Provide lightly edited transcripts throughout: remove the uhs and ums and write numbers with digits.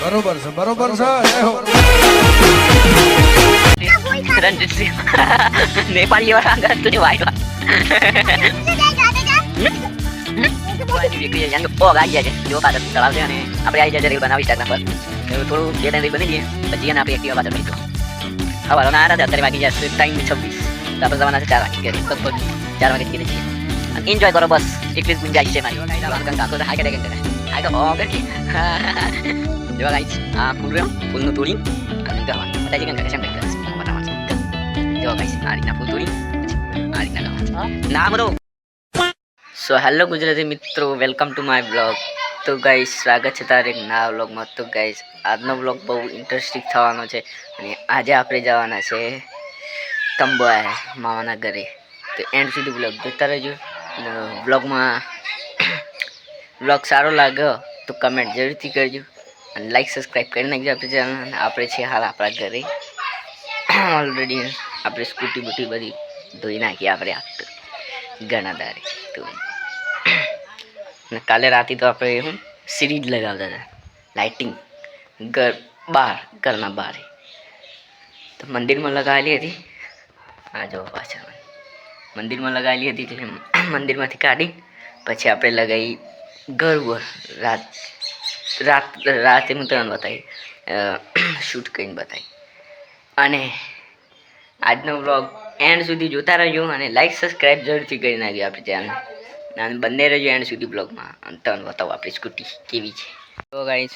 બરોબર છે બરોબર છે જય હો રણજીત સિંહ नेपाली वाला अंदर तुझे वाइट वा yang oh gak aja જો પાછળ તળાવ છે અને આપણે આવી જાય રીલ બનાવી Instagram પર થોડું બે ત્રણ રીલ બની દઈએ પછી એને આપણે એક્ટિવા પાછળ મૂકી દો હવે ના હતા અત્યારે વાગી જશે ટાઈમ 26 તો આપણે જવાના છે 4 વાગે ઘરે લગભગ 4 વાગે નીકળી જઈએ અને એન્જોય કરો બસ એટલી જ ગુંજાઈશ છે મારી કાકા કાકો તો હાકે ડેગન કરે હાકે ઓ ગટી જો ગાઈસ આ ફૂલનું તોડી અને ગાવા બતાજી કાકા કેમ કરે બતાવવાનું છે જો ગાઈસ આ રીતના ફૂલ તોડી આ રીતના ગાવા નામ દો સો હેલો ગુજરાતી મિત્રો વેલકમ ટુ માય બ્લોગ તો ગાઈસ સ્વાગત છે તારે નવા વ્લોગમાં તો ગાઈસ આજનો વ્લોગ બહુ ઇન્ટરેસ્ટિંગ થવાનો છે અને આજે આપણે જવાના છે કંબોયા મામાના ઘરે તો એન્ડ સુધી વ્લોગ જોતા રહેજો વ્લોગમાં વ્લોગ સારો લાગ્યો તો કમેન્ટ જરૂરથી કરજો અને લાઈક સબસ્ક્રાઈબ કરી નાખજો આપણે ચેનલ આપણે છે હાલ આપણા ઘરે ઓલરેડી આપણે સ્કૂટી બૂટી બધી ધોઈ નાખી આપણે આપતો ઘણા દારે તો કાલે રાતે તો આપણે હું સિરીજ લગાવતા હતા લાઇટિંગ ઘરના બહાર તો મંદિરમાં લગાવેલી હતી આ જો પાછળ મંદિરમાં લગાવેલી હતી એટલે મંદિરમાંથી કાઢી પછી આપણે લગાવી ઘર પર રાતે હું ત્રણ બતાવી શૂટ કરીને બતાવી અને આજનો વ્લોગ એન્ડ સુધી જોતા રહેજો અને લાઈક સબસ્ક્રાઈબ જરૂરથી કરી નાખજો આપણી ચેનલ અને બંને રહેજો એન્ડ સુધી બ્લોગમાં અને તમને બતાવો આપણી સ્કૂટી કેવી છે તો guys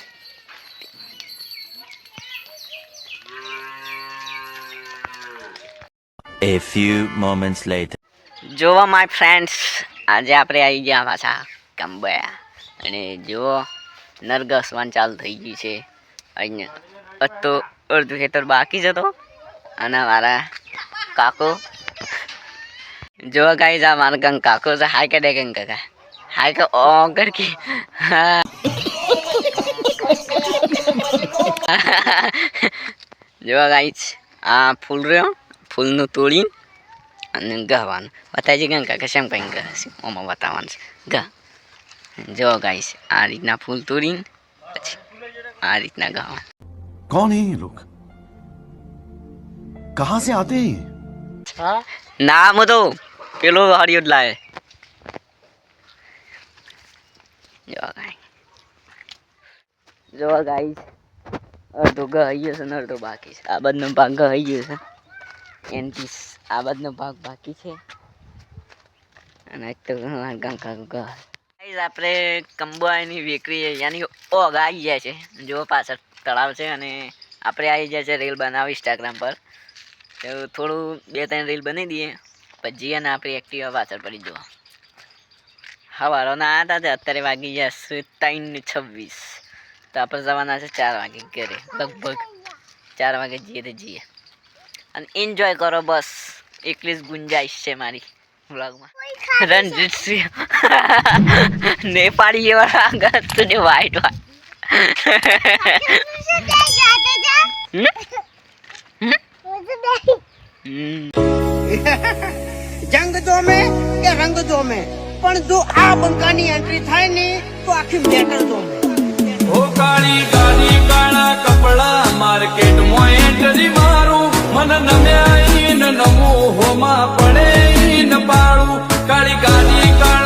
A few moments later. જોવા માય ફ્રેન્ડ્સ આજે આપણે આવી ગયા પાછા કંબોયા અને જો નરગસવાન ચાલુ થઈ ગયું છે અહીંયા તો અડધું ખેતર બાકી જ હતો અને મારા કાકો જો ગાઈસ આ મારા કંગ કાકો છે હાય કે ડેગન કાકા હાય કે ઓગર की જો ગાઈસ આ ફૂલ રહ્યો ફૂલનું તોડીને અને ગવાનું બતાવી ગંગ કાકા કેમ કંઈ ગશે ઓમાં બતાવવાનું છે ગા જો ગાઈસ આ રીતના ફૂલ તોડીને પછી આ રીતના ગાવાનું कौन है ये लोग कहां से आते हैं નામ તો પેલો હરિયો જ લાવે જો ગાઈસ અડધો ગઈ ગયો છે ને અડધો બાકી છે આ બધનો ભાગ ગઈ ગયો છે એન્ટી આ બધનો ભાગ બાકી છે અને તો ગાઈસ આપણે કંબોયાની વેકરી યાની ઓગ આવી જાય છે જો પાછળ તળાવ છે અને આપણે આવી જાય છે રીલ બનાવી Instagram પર તો થોડું બે ત્રણ રીલ બની દઈએ પછી અને આપણે એક્ટિવા પાછળ પડી જવા હવારો ના હતા તે અત્યારે વાગી જશે 3:26 તો આપણે જવાના છે 4 વાગે ઘરે લગભગ 4 વાગે જઈએ તો જઈએ અને એન્જોય કરો બસ એટલી જ ગુંજાઈશ છે મારી વ્લોગમાં રણજીત સિંહ नेपाली वाला अंदर तुझे वाइट वा જંગ જોમે કે રંગ જોમે પણ જો આ બંકાની એન્ટ્રી થાય ને તો આખી મેટર જોમે ઓ કાળી ગાડી કાળા કપડા માર્કેટ માં એન્ટ્રી મારું મન નમ્યા ઈન નમો હોમાં પડે ઈન પાડું કાળી ગાડી કાળા